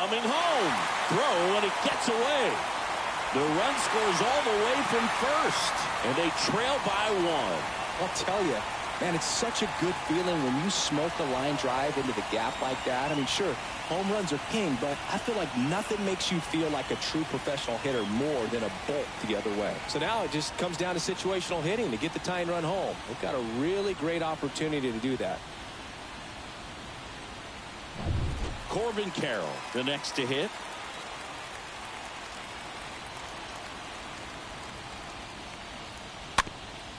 coming home. Throw, and it gets away. The run scores all the way from first, and they trail by 1. I'll tell you, man, it's such a good feeling when you smoke a line drive into the gap like that. I mean, sure, home runs are king, but I feel like nothing makes you feel like a true professional hitter more than a bolt the other way. So now it just comes down to situational hitting to get the tying run home. They've got a really great opportunity to do that. Corbin Carroll, the next to hit.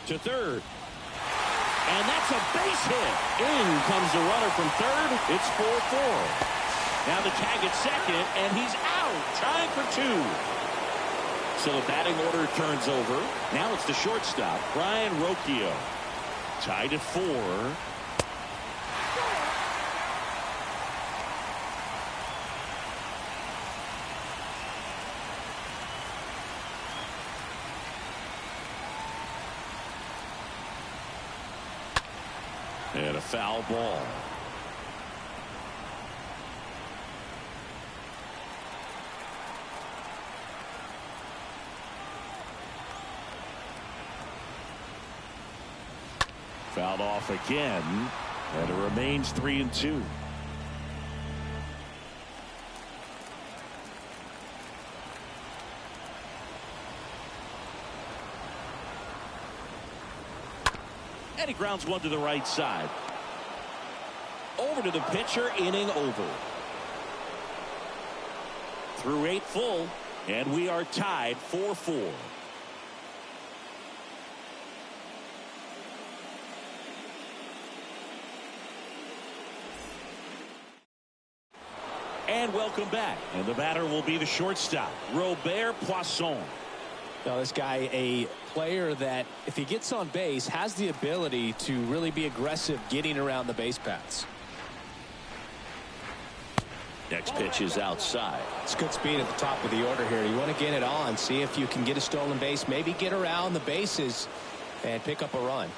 To third. And that's a base hit. In comes the runner from third. It's 4-4. Now the tag at second, and he's out, trying for 2. So the batting order turns over. Now it's the shortstop, Brian Rocchio. Tied at 4. And a foul ball. Fouled off again, and it remains 3-2. And he grounds one to the right side. Over to the pitcher, inning over. Through 8 full, and we are tied 4-4. And welcome back. And the batter will be the shortstop, Robert Poisson. Now, this guy, a player that, if he gets on base, has the ability to really be aggressive getting around the base paths. Next pitch is outside. It's good speed at the top of the order here. You want to get it on, see if you can get a stolen base, maybe get around the bases and pick up a run.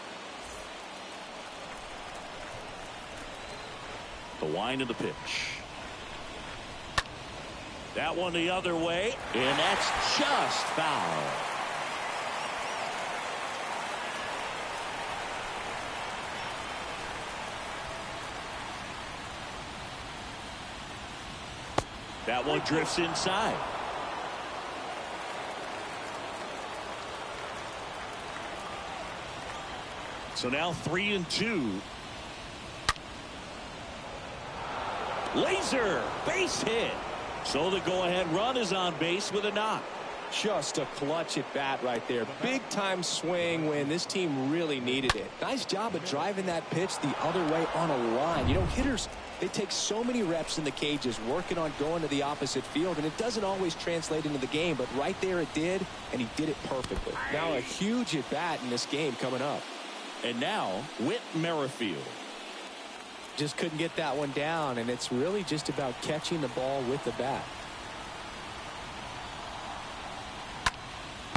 The wind of the pitch. That one the other way, and that's just foul. That one drifts inside. So now 3-2. Laser base hit. So the go-ahead run is on base with a knock. Just a clutch at bat right there. Big time swing when this team really needed it. Nice job of driving that pitch the other way on a line. You know, hitters, they take so many reps in the cages working on going to the opposite field, and it doesn't always translate into the game, but right there it did, and he did it perfectly. Now a huge at bat in this game coming up. And now Whit Merrifield. Just couldn't get that one down, and it's really just about catching the ball with the bat.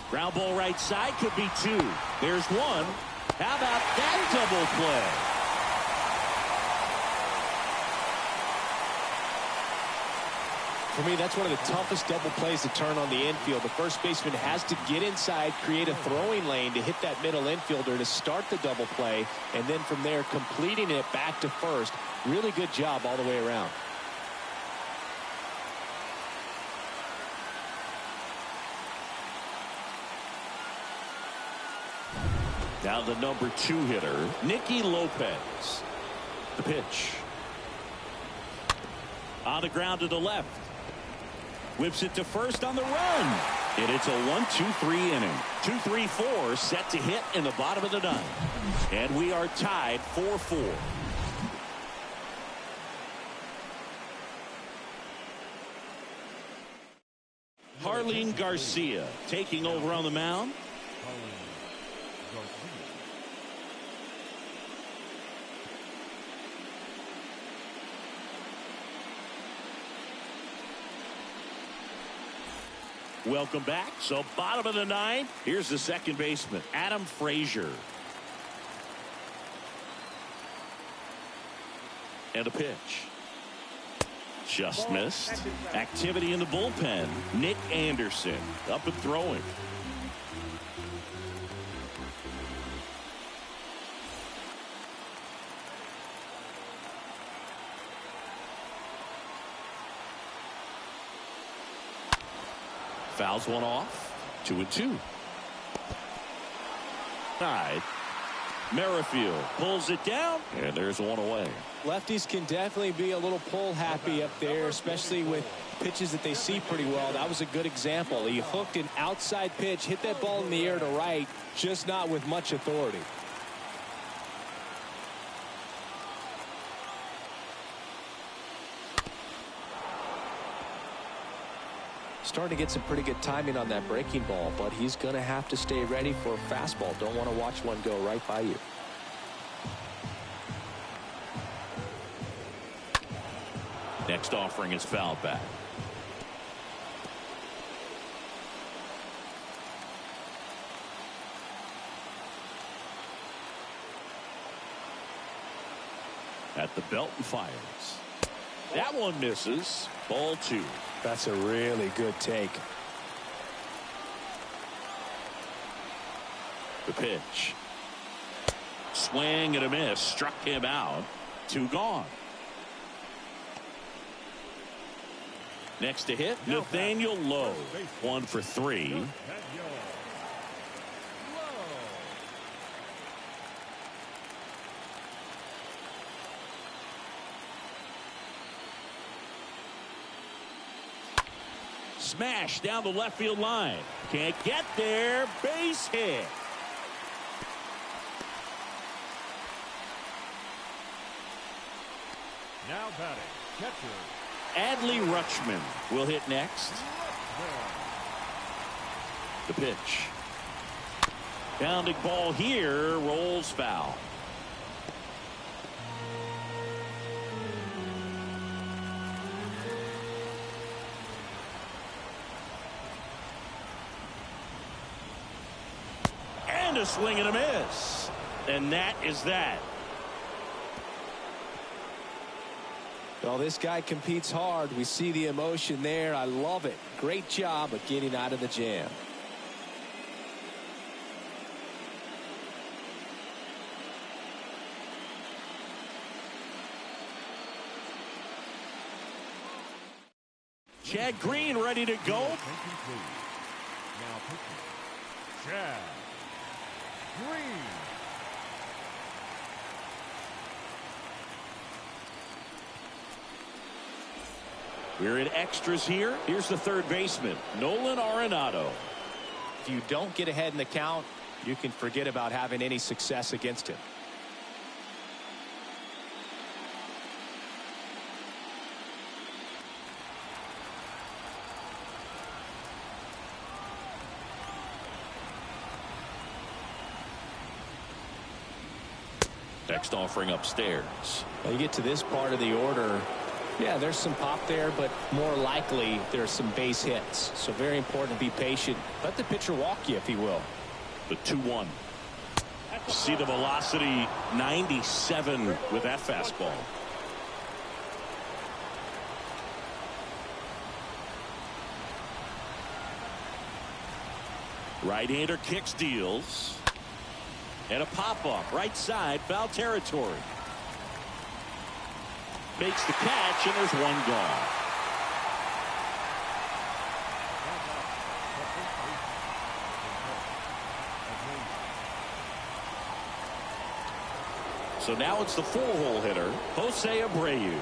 Ground ball right side, could be 2. There's 1. How about that double play? For me, that's one of the toughest double plays to turn on the infield. The first baseman has to get inside, create a throwing lane to hit that middle infielder to start the double play, and then from there completing it back to first. Really good job all the way around. Now the number 2 hitter, Nicky Lopez. The pitch. On the ground to the left. Whips it to first on the run. And it's a 1-2-3 inning. 2-3-4 set to hit in the bottom of the 9th. And we are tied 4-4. Harleen Garcia taking over on the mound. Welcome back. So bottom of the 9th. Here's the second baseman, Adam Frazier. And a pitch. Just missed. Activity in the bullpen. Nick Anderson up and throwing. Fouls one off. 2-2. Side. Merrifield pulls it down, and there's one away. Lefties can definitely be a little pull happy up there, especially with pitches that they see pretty well. That was a good example. He hooked an outside pitch, hit that ball in the air to right, just not with much authority. Starting to get some pretty good timing on that breaking ball, but he's going to have to stay ready for a fastball. Don't want to watch one go right by you. Next offering is fouled back. At the belt and fires. That one misses. Ball 2. That's a really good take. The pitch. Swing and a miss. Struck him out. 2 gone. Next to hit, Nathaniel Lowe. 1 for 3. Smash down the left field line. Can't get there. Base hit. Now batting, catcher. Adley Rutschman will hit next. The pitch. Pounding ball here. Rolls foul. And a swing and a miss. And that is that. Well, this guy competes hard. We see the emotion there. I love it. Great job of getting out of the jam. Chad Green ready to go. Now pitching. Chad Green. We're in extras here. Here's the third baseman, Nolan Arenado. If you don't get ahead in the count, you can forget about having any success against him. Next offering upstairs. Well, you get to this part of the order. Yeah, there's some pop there, but more likely there's some base hits. So very important to be patient. Let the pitcher walk you if he will. The 2-1. See the velocity, 97 with that fastball. Right-hander kicks, deals. And a pop-up right side, foul territory. Makes the catch, and there's one gone. So now it's the 4-hole hitter, Jose Abreu.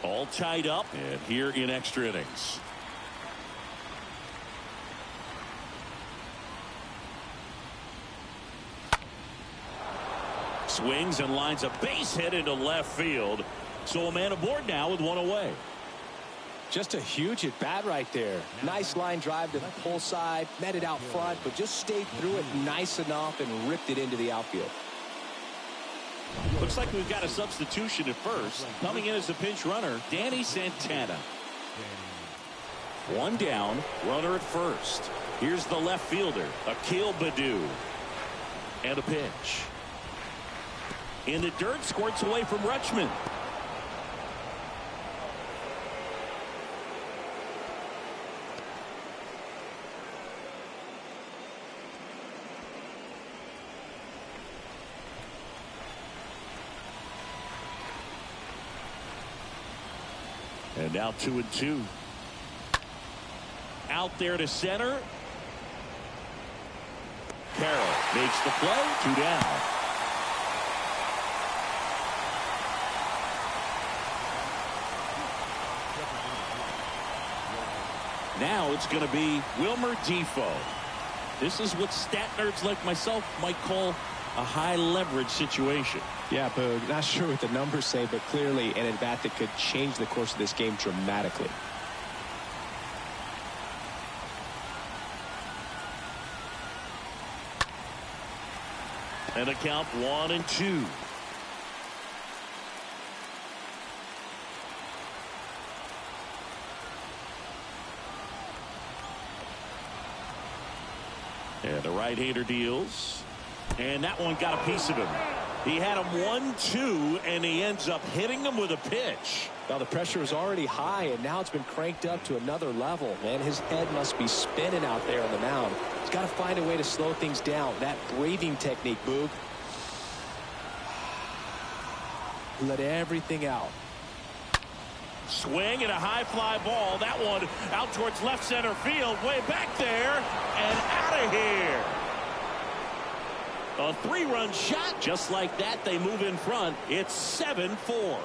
All tied up, and here in extra innings. Swings and lines a base hit into left field. So a man aboard now with one away. Just a huge at bat right there. Nice line drive to the pull side, met it out front, but just stayed through it nice enough and ripped it into the outfield. Looks like we've got a substitution at first. Coming in as a pinch runner, Danny Santana. One down, runner at first. Here's the left fielder, Akil Baddoo. And a pitch. In the dirt, squirts away from Rutschman. And now 2-2. Out there to center. Carroll makes the play. 2 down. Now it's going to be Wilmer Defoe. This is what stat nerds like myself might call a high leverage situation. Yeah, Boog, not sure what the numbers say, but clearly an at-bat that could change the course of this game dramatically. And a count 1-2. And the right-hander deals. And that one got a piece of him. He had him 1-2, and he ends up hitting him with a pitch. Now the pressure is already high, and now it's been cranked up to another level. Man, his head must be spinning out there on the mound. He's got to find a way to slow things down. That breathing technique, Boog. Let everything out. Swing and a high fly ball. That one out towards left center field. Way back there and out of here. A 3-run shot. Just like that, they move in front. It's 7-4.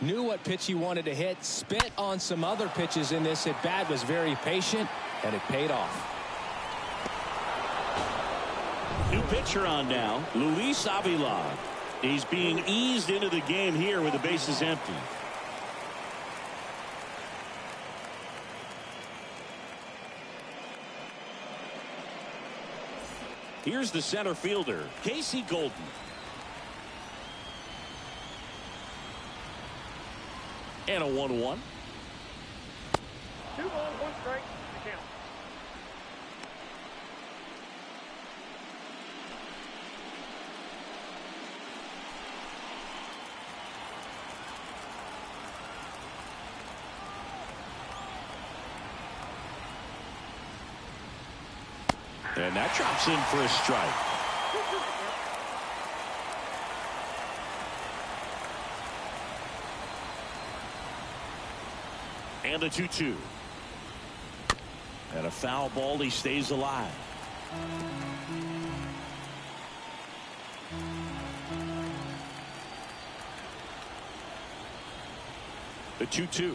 Knew what pitch he wanted to hit, spit on some other pitches in this at bat, was very patient, and it paid off. New pitcher on now, Luis Avila. He's being eased into the game here with the bases empty. Here's the center fielder, Casey Golden. And a 1-1. 2 balls, 1 strike. The count. And that drops in for a strike. And a 2-2. And a foul ball. He stays alive. The 2-2. 3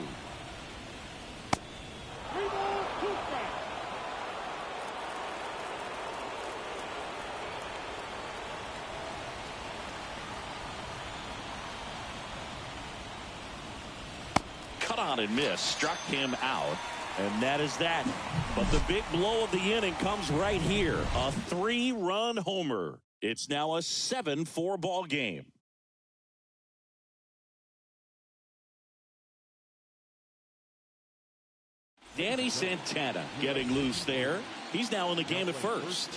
balls, 2 strikes. Cut on and miss. Struck him out. And that is that. But the big blow of the inning comes right here. A 3-run homer. It's now a 7-4 ball game. Danny Santana getting loose there. He's now in the game at first.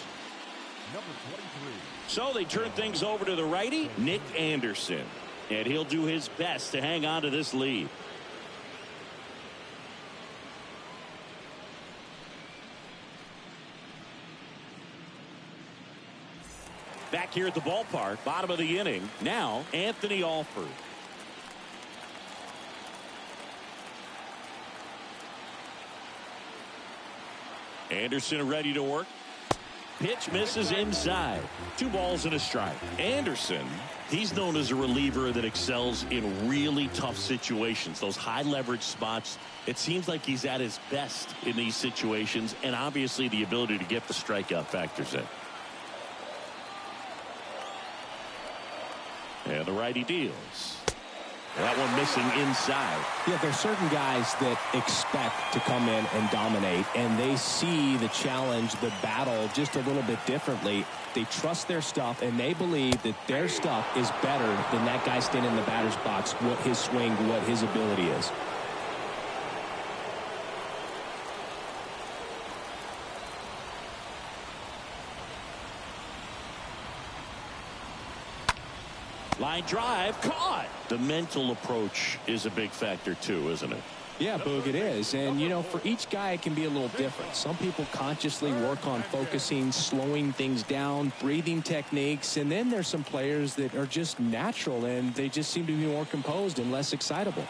Number 23. So they turn things over to the righty, Nick Anderson. And he'll do his best to hang on to this lead. Back here at the ballpark, bottom of the inning. Now, Anthony Alford. Anderson ready to work. Pitch misses inside. 2 balls and a strike. Anderson, he's known as a reliever that excels in really tough situations. Those high leverage spots. It seems like he's at his best in these situations. And obviously the ability to get the strikeout factors in. And the righty deals. That one missing inside. Yeah, there's certain guys that expect to come in and dominate, and they see the challenge, the battle, just a little bit differently. They trust their stuff, and they believe that their stuff is better than that guy standing in the batter's box, what his swing, what his ability is. Line drive, caught. The mental approach is a big factor too, isn't it? Yeah, Boog, it is. And, you know, for each guy, it can be a little different. Some people consciously work on focusing, slowing things down, breathing techniques. And then there's some players that are just natural, and they just seem to be more composed and less excitable.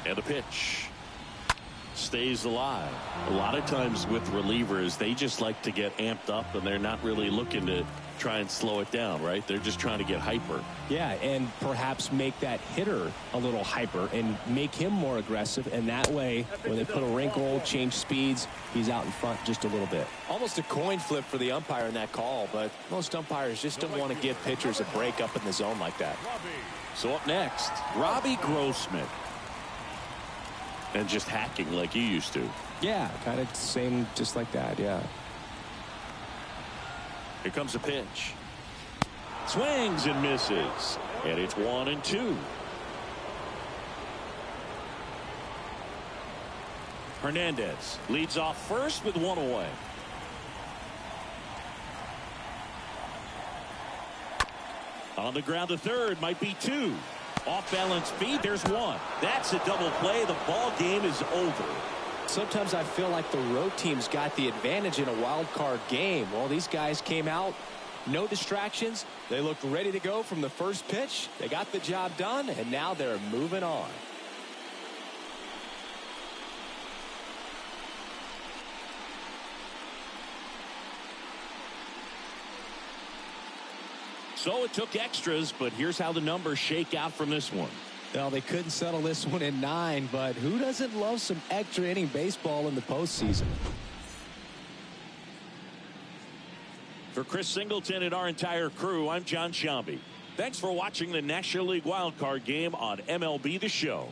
And the pitch stays alive. A lot of times with relievers, they just like to get amped up, and they're not really looking to try and slow it down, right? They're just trying to get hyper. Yeah, and perhaps make that hitter a little hyper and make him more aggressive. And that way, when they put a wrinkle, change speeds, he's out in front just a little bit. Almost a coin flip for the umpire in that call, but most umpires just don't want to give pitchers a break up in the zone like that. So up next, Robbie Grossman. And just hacking like he used to. Yeah, kind of same, just like that, yeah. Here comes a pitch. Swings and misses. And it's 1-2. Hernandez leads off first with one away. On the ground to third, might be two. Off balance feed, there's one. That's a double play. The ball game is over. Sometimes I feel like the road team's got the advantage in a wild card game. Well, these guys came out, no distractions. They looked ready to go from the first pitch. They got the job done, and now they're moving on. So it took extras, but here's how the numbers shake out from this one. Well, they couldn't settle this one in 9, but who doesn't love some extra inning baseball in the postseason? For Chris Singleton and our entire crew, I'm John Shambi. Thanks for watching the National League Wildcard game on MLB The Show.